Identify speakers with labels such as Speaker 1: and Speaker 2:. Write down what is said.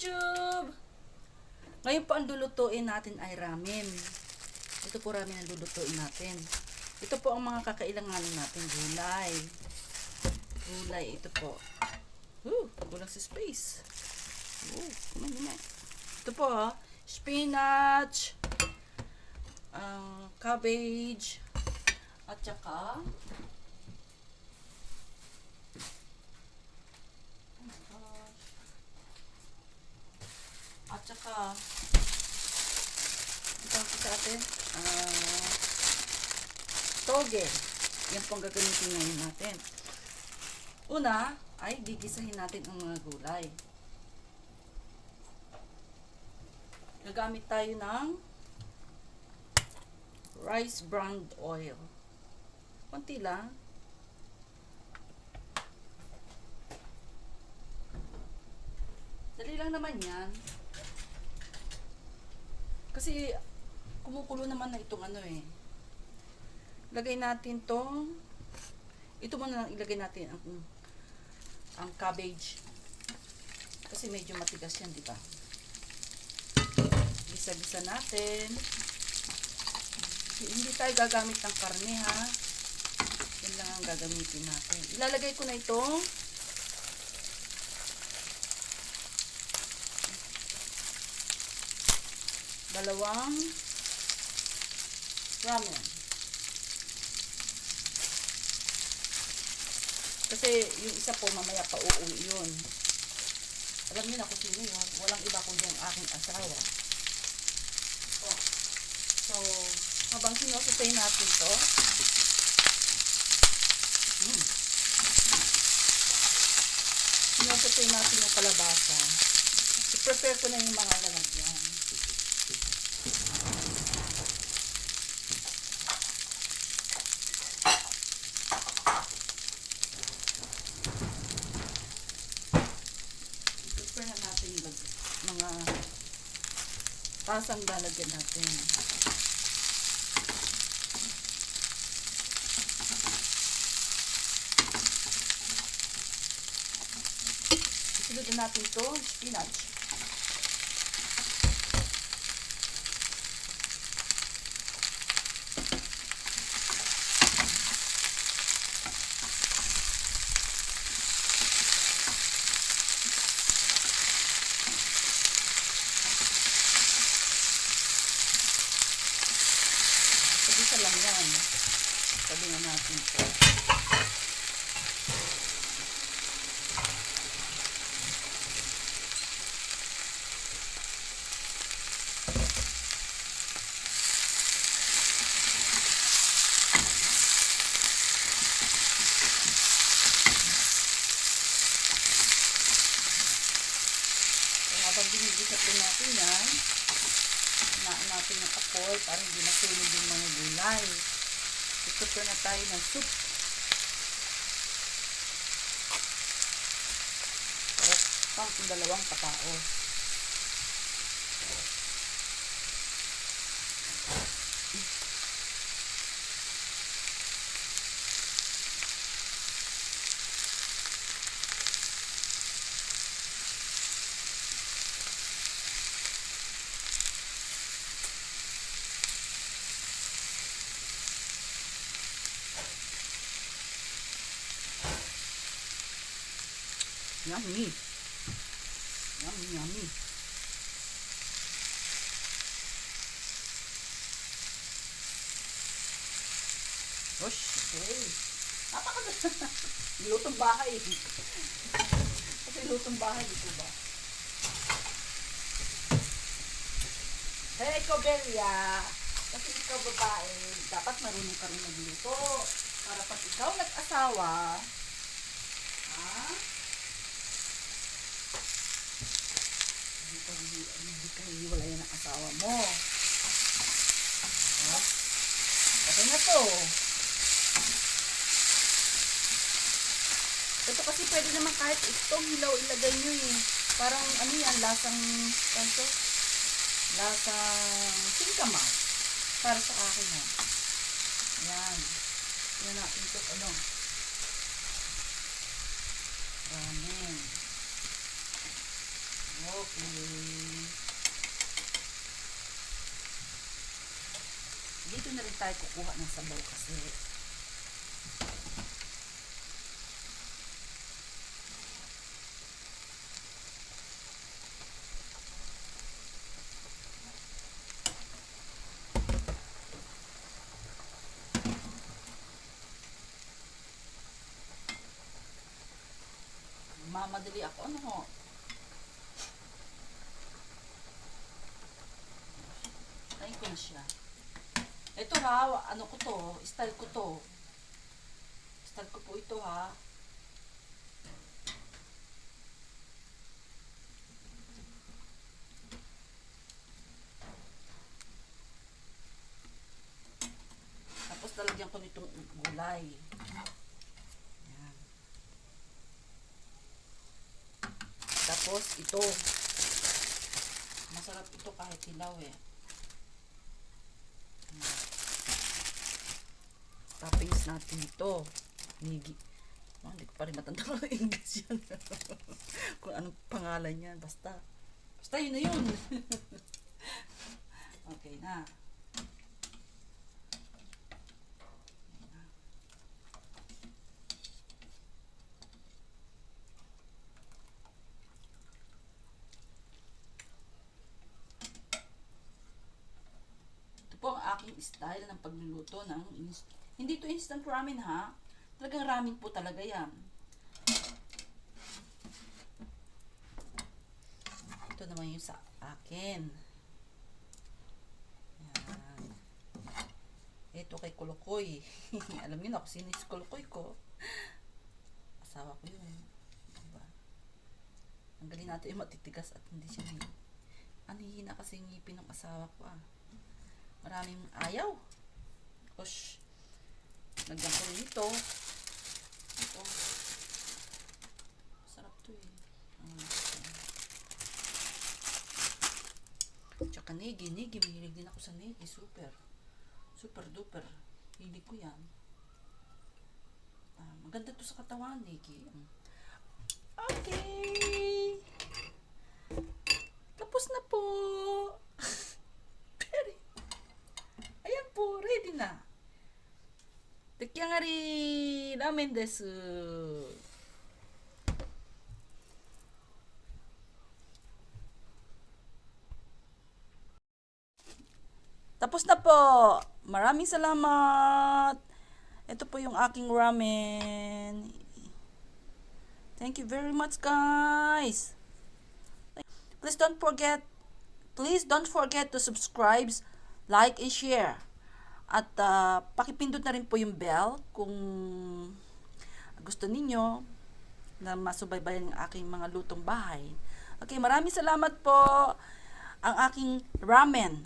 Speaker 1: YouTube! Ngayon po ang lulutuin natin ay ramen. Ito po ramen ang lulutuin natin. Ito po ang mga kakailanganin natin. Gulay. Gulay, ito po. Kulang sa space. Kumay. Ito po, spinach, cabbage, at saka ito sa atin toge. Yan po ang gagamitin ngayon natin. Una ay gigisahin natin ang mga gulay. Gagamit tayo ng rice bran oil. Konti lang. Dali lang naman yan. Kasi kumukulo naman na itong Lagay natin ito muna lang ilagay natin ang cabbage. Kasi medyo matigas yan, di ba? Gisa-gisa natin. Hindi tayo gagamit ng karne, ha? Yan lang ang gagamitin natin. Ilalagay ko na itong dalawang ramen. Kasi yung isa po mamaya pa uuwi yun. Alam niyo na kung sino yun. Walang iba kundi ang aking asawa. So, habang sinusutay natin to, sinusutay natin yung kalabasa. I-prepare ko na yung mga lalagyan. I-prepare na natin yung mga tasang lalagyan natin. Isunod natin ito, spinach. Isa lang yan. Sabi nga natin ito. Habang binigisap natin yan, hinaan natin yung apoy para hindi masunog yung mga gulay. Ituto na tayo ng soup. Pang dalawang katao. Yummy. Yummy. Gosh, okay. Napakaganda. Lutong bahay. Kasi lutong bahay, dito ba? Hey, ikaw, Belia. Kasi ikaw, babae, dapat marunong ka rin magluto. Para pag ikaw nag-asawa, hindi ka hiwalayan ng asawa mo. Okay na to. Ito kasi pwede naman kahit itong hilaw ilagay nyo eh. Parang yan, lasang singkamas. Para sa akin ha. Yan. Yan natin ito ramen. Okay. Dito na rin tayo kukuha ng sabaw kasi. Mamadali ako. Ano ho? Try ko na siya. Ito ha, ano ko to, style ko to. Style ko po ito ha. Tapos talagyan ko nitong gulay. Ayan. Tapos ito. Masarap ito kahit hilaw eh. Toppings natin ito. Nigi. Oh, hindi ko pa rin matanda ng English yan. Kung anong pangalan yan. Basta yun na yun. Okay na. Ito po ang aking style ng pagluluto ng hindi to instant ramen ha. Talagang ramen po talaga yan. Ito naman yung sa akin. Yan. Ito kay Kulukoy. Alam niyo na kung sino si Kulukoy ko. Asawa ko yun. Diba? Ang galing natin yung matitigas at hindi siya hina kasi yung ngipin ng asawa ko ah. Maraming ayaw. Osh. Lagyan ko rin ito. Ito. Sarap to eh. Tsaka negi. Mahilig din ako sa negi. Super duper. Hilig ko yan. Maganda to sa katawan, negi. Okay. Tapos na po. Ayan po. Ready na. 出来上がりラーメンです。Tapos na po. Maraming salamat. Ito po yung aking ramen. Thank you very much, guys. Please don't forget to subscribe, like, and share. At pakipindot na rin po yung bell kung gusto ninyo na masubaybayan ang aking mga lutong bahay. Okay, maraming salamat po. Ang aking ramen